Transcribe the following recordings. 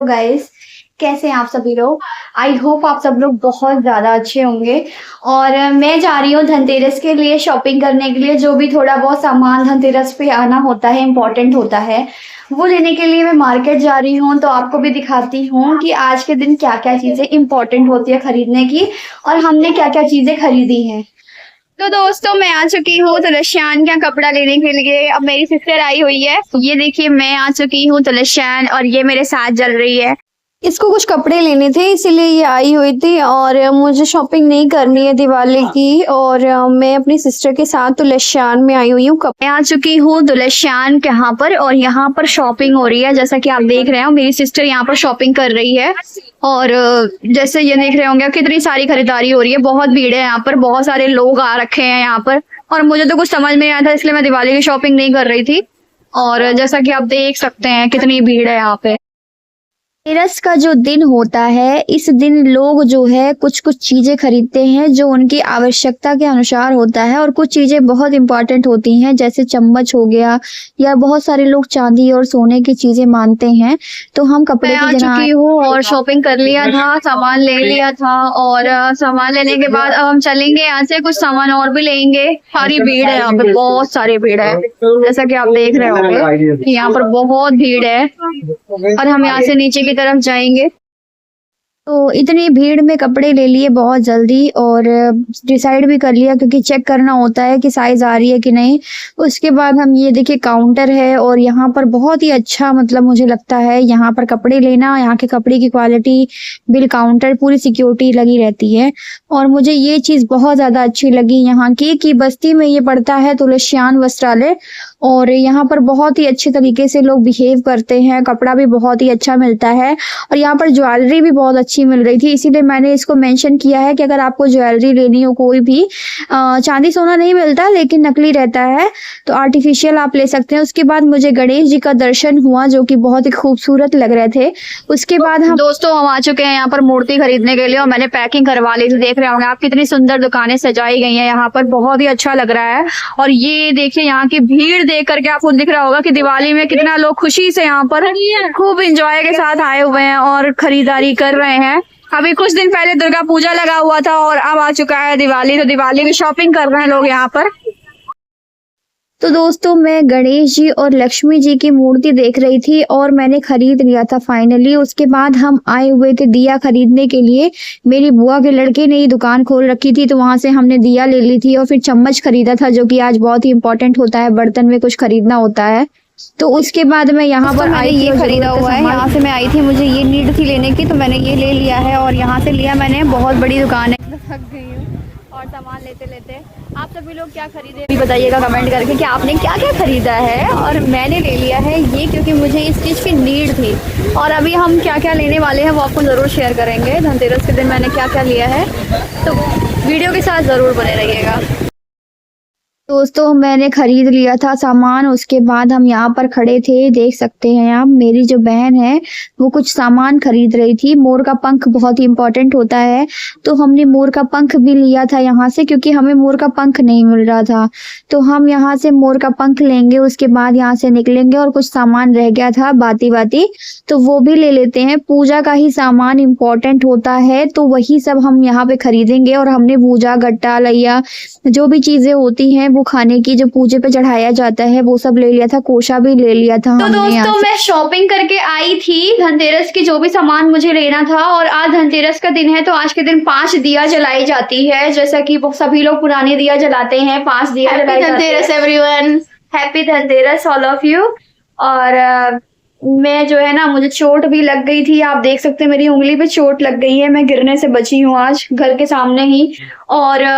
Guys, कैसे हैं आप सभी लोग। आई होप आप सब लोग बहुत ज़्यादा अच्छे होंगे। और मैं जा रही हूँ धनतेरस के लिए शॉपिंग करने के लिए। जो भी थोड़ा बहुत सामान धनतेरस पे आना होता है, इम्पोर्टेंट होता है, वो लेने के लिए मैं मार्केट जा रही हूँ। तो आपको भी दिखाती हूँ कि आज के दिन क्या क्या चीज़ें इम्पोर्टेंट होती है खरीदने की, और हमने क्या क्या चीज़ें खरीदी हैं। तो दोस्तों, मैं आ चुकी हूँ तुलसियान का कपड़ा लेने के लिए। अब मेरी सिस्टर आई हुई है। ये देखिए, मैं आ चुकी हूँ तुलसियान और ये मेरे साथ चल रही है। इसको कुछ कपड़े लेने थे, इसीलिए ये आई हुई थी। और मुझे शॉपिंग नहीं करनी है दिवाली की, और मैं अपनी सिस्टर के साथ तुलसियान में आई हुई हूँ। मैं आ चुकी हूँ तुलसियान के यहाँ पर, और यहाँ पर शॉपिंग हो रही है। जैसा कि आप देख रहे हो, मेरी सिस्टर यहाँ पर शॉपिंग कर रही है। और जैसे ये देख रहे होंगे, कितनी सारी खरीदारी हो रही है। बहुत भीड़ है यहाँ पर, बहुत सारे लोग आ रखे हैं यहाँ पर। और मुझे तो कुछ समझ में नहीं आया था, इसलिए मैं दिवाली की शॉपिंग नहीं कर रही थी। और जैसा कि आप देख सकते हैं, कितनी भीड़ है यहाँ पे। धनतेरस का जो दिन होता है, इस दिन लोग जो है कुछ कुछ चीजें खरीदते हैं जो उनकी आवश्यकता के अनुसार होता है। और कुछ चीजें बहुत इंपॉर्टेंट होती हैं, जैसे चम्मच हो गया, या बहुत सारे लोग चांदी और सोने की चीजें मानते हैं। तो हम कपड़े की चुकी हूँ और शॉपिंग कर लिया था, सामान ले लिया था। और सामान लेने के बाद अब हम चलेंगे यहाँ से, कुछ सामान और भी लेंगे। सारी भीड़ है यहाँ पे, बहुत सारी भीड़ है, जैसा कि आप देख रहे होंगे। यहाँ पर बहुत भीड़ है और हम यहाँ से नीचे की तरफ जाएंगे। तो इतनी भीड़ में कपड़े ले लिए बहुत जल्दी, और डिसाइड भी कर लिया, क्योंकि चेक करना होता है कि साइज आ रही है कि नहीं। उसके बाद हम, ये देखिए काउंटर है, और यहाँ पर बहुत ही अच्छा, मतलब मुझे लगता है यहाँ पर कपड़े लेना, यहाँ के कपड़े की क्वालिटी, बिल काउंटर, पूरी सिक्योरिटी लगी रहती है। और मुझे ये चीज बहुत ज्यादा अच्छी लगी यहाँ की, कि बस्ती में ये पड़ता है तुलसियान वस्त्रालय। और यहाँ पर बहुत ही अच्छे तरीके से लोग बिहेव करते हैं, कपड़ा भी बहुत ही अच्छा मिलता है। और यहाँ पर ज्वेलरी भी बहुत अच्छी मिल रही थी, इसीलिए मैंने इसको मेंशन किया है कि अगर आपको ज्वेलरी लेनी हो, कोई भी चांदी सोना नहीं मिलता, लेकिन नकली रहता है, तो आर्टिफिशियल आप ले सकते हैं। उसके बाद मुझे गणेश जी का दर्शन हुआ, जो कि बहुत ही खूबसूरत लग रहे थे। उसके बाद हम आ चुके हैं यहाँ पर मूर्ति खरीदने के लिए, और मैंने पैकिंग करवा ली थी। देख रहे होंगे आप, कितनी सुंदर दुकानें सजाई गई हैं यहाँ पर, बहुत ही अच्छा लग रहा है। और ये देखिए, यहाँ की भीड़ देख करके आपको दिख रहा होगा कि दिवाली में कितना लोग खुशी से यहाँ पर खूब एंजॉय के साथ आए हुए हैं और खरीदारी कर रहे हैं। अभी कुछ दिन पहले दुर्गा पूजा लगा हुआ था, और अब आ चुका है दिवाली, तो दिवाली की शॉपिंग कर रहे हैं लोग यहाँ पर। तो दोस्तों, मैं गणेश जी और लक्ष्मी जी की मूर्ति देख रही थी, और मैंने खरीद लिया था फाइनली। उसके बाद हम आए हुए थे दिया खरीदने के लिए। मेरी बुआ के लड़के ने ही दुकान खोल रखी थी, तो वहां से हमने दिया ले ली थी। और फिर चम्मच खरीदा था, जो कि आज बहुत ही इंपॉर्टेंट होता है, बर्तन में कुछ खरीदना होता है। तो उसके बाद मैं यहाँ पर आई, ये खरीदा हुआ है। यहाँ से मैं आई थी, मुझे ये नीड थी लेने की, तो मैंने ये ले लिया है। और यहाँ से लिया मैंने, बहुत बड़ी दुकान है। थक गई हूँ और सामान लेते लेते। आप सभी लोग क्या खरीदे भी बताइएगा कमेंट करके कि आपने क्या क्या खरीदा है। और मैंने ले लिया है ये, क्योंकि मुझे इस चीज़ की नीड थी। और अभी हम क्या क्या लेने वाले हैं वो आपको ज़रूर शेयर करेंगे। धनतेरस के दिन मैंने क्या क्या लिया है, तो वीडियो के साथ ज़रूर बने रहिएगा। दोस्तों, मैंने खरीद लिया था सामान। उसके बाद हम यहाँ पर खड़े थे, देख सकते हैं आप। मेरी जो बहन है वो कुछ सामान खरीद रही थी। मोर का पंख बहुत ही इंपॉर्टेंट होता है, तो हमने मोर का पंख भी लिया था यहाँ से, क्योंकि हमें मोर का पंख नहीं मिल रहा था। तो हम यहाँ से मोर का पंख लेंगे, उसके बाद यहाँ से निकलेंगे। और कुछ सामान रह गया था बाती बाती, तो वो भी ले लेते हैं। पूजा का ही सामान इम्पोर्टेंट होता है, तो वही सब हम यहाँ पे खरीदेंगे। और हमने पूजा, गट्टा, लैया, जो भी चीजें होती हैं वो खाने की, जो पूजे पे चढ़ाया जाता है, वो सब ले लिया था। कोशा भी ले लिया था। तो दोस्तों, मैं शॉपिंग करके आई थी धनतेरस की, जो भी सामान मुझे लेना था। और आज धनतेरस का दिन है, तो आज के दिन 5 दिया जलाई जाती है। जैसा कि सभी लोग पुराने दिया जलाते हैं, 5 दिया जलाई जाती है। Dhanteras everyone, happy Dhanteras all of you. और मैं जो है ना, मुझे चोट भी लग गई थी। आप देख सकते हैं मेरी उंगली पे चोट लग गई है। मैं गिरने से बची हूँ आज, घर के सामने ही। और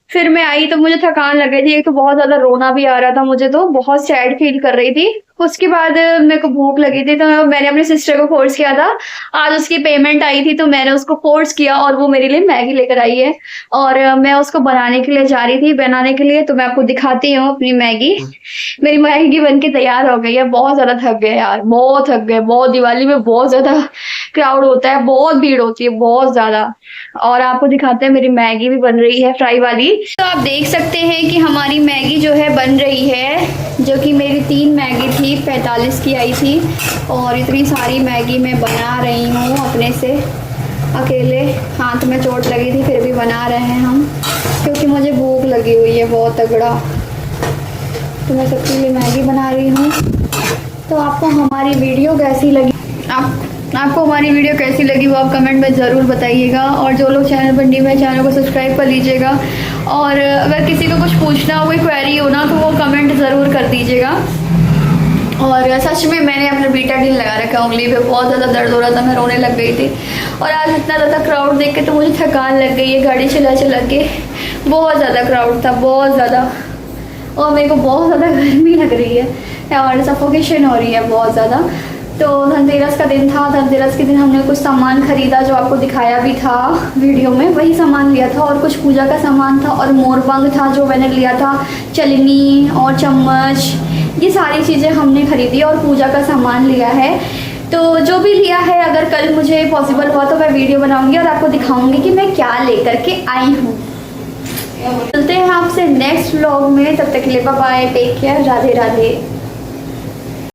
फिर मैं आई तो मुझे थकान लग रही थी, एक तो बहुत ज्यादा रोना भी आ रहा था मुझे, तो बहुत सैड फील कर रही थी। उसके बाद मेरे को भूख लगी थी, तो मैंने अपनी सिस्टर को फोर्स किया था। आज उसकी पेमेंट आई थी, तो मैंने उसको फोर्स किया, और वो मेरे लिए मैगी लेकर आई है। और मैं उसको बनाने के लिए जा रही थी, बनाने के लिए। तो मैं आपको दिखाती हूँ अपनी मैगी। मेरी मैगी बन के तैयार हो गई है। बहुत ज्यादा थक गए यार, बहुत थक गए। बहुत दिवाली में बहुत ज्यादा क्राउड होता है, बहुत भीड़ होती है, बहुत ज्यादा। और आपको दिखाते हैं, मेरी मैगी भी बन रही है, फ्राई वाली। तो आप देख सकते हैं कि हमारी मैगी जो है बन रही है। जो कि मेरी 3 मैगी थी, 45 की आई थी। और इतनी सारी मैगी मैं बना रही हूँ अपने से अकेले। हाथ में चोट लगी थी फिर भी बना रहे हैं हम, क्योंकि मुझे भूख लगी हुई है बहुत तगड़ा। तो मैं सबके लिए मैगी बना रही हूँ। तो आपको हमारी वीडियो कैसी लगी, आपको हमारी वीडियो कैसी लगी वो आप कमेंट में ज़रूर बताइएगा। और जो लोग चैनल पर न्यू है चैनल को सब्सक्राइब कर लीजिएगा। और अगर किसी को कुछ पूछना हो, कोई क्वेरी हो ना, तो वो कमेंट ज़रूर कर दीजिएगा। और सच में मैंने अपना बीटाडीन लगा रखा उंगली पे, बहुत ज़्यादा दर्द हो रहा था, मैं रोने लग गई थी। और आज इतना ज़्यादा क्राउड देख के तो मुझे थकान लग गई है, गाड़ी चला चला के। बहुत ज़्यादा क्राउड था, बहुत ज़्यादा। और मेरे को बहुत ज़्यादा गर्मी लग रही है और सफोकेशन हो रही है बहुत ज़्यादा। तो धनतेरस का दिन था, धनतेरस के दिन हमने कुछ सामान खरीदा जो आपको दिखाया भी था वीडियो में, वही सामान लिया था। और कुछ पूजा का सामान था और मोरपंख था जो मैंने लिया था, चलनी और चम्मच, ये सारी चीज़ें हमने खरीदी और पूजा का सामान लिया है। तो जो भी लिया है, अगर कल मुझे पॉसिबल हुआ तो मैं वीडियो बनाऊंगी और आपको दिखाऊंगी कि मैं क्या लेकर के आई हूँ। मिलते हैं आपसे नेक्स्ट व्लॉग में, तब तक के लिए bye bye, take care, Radhe Radhe.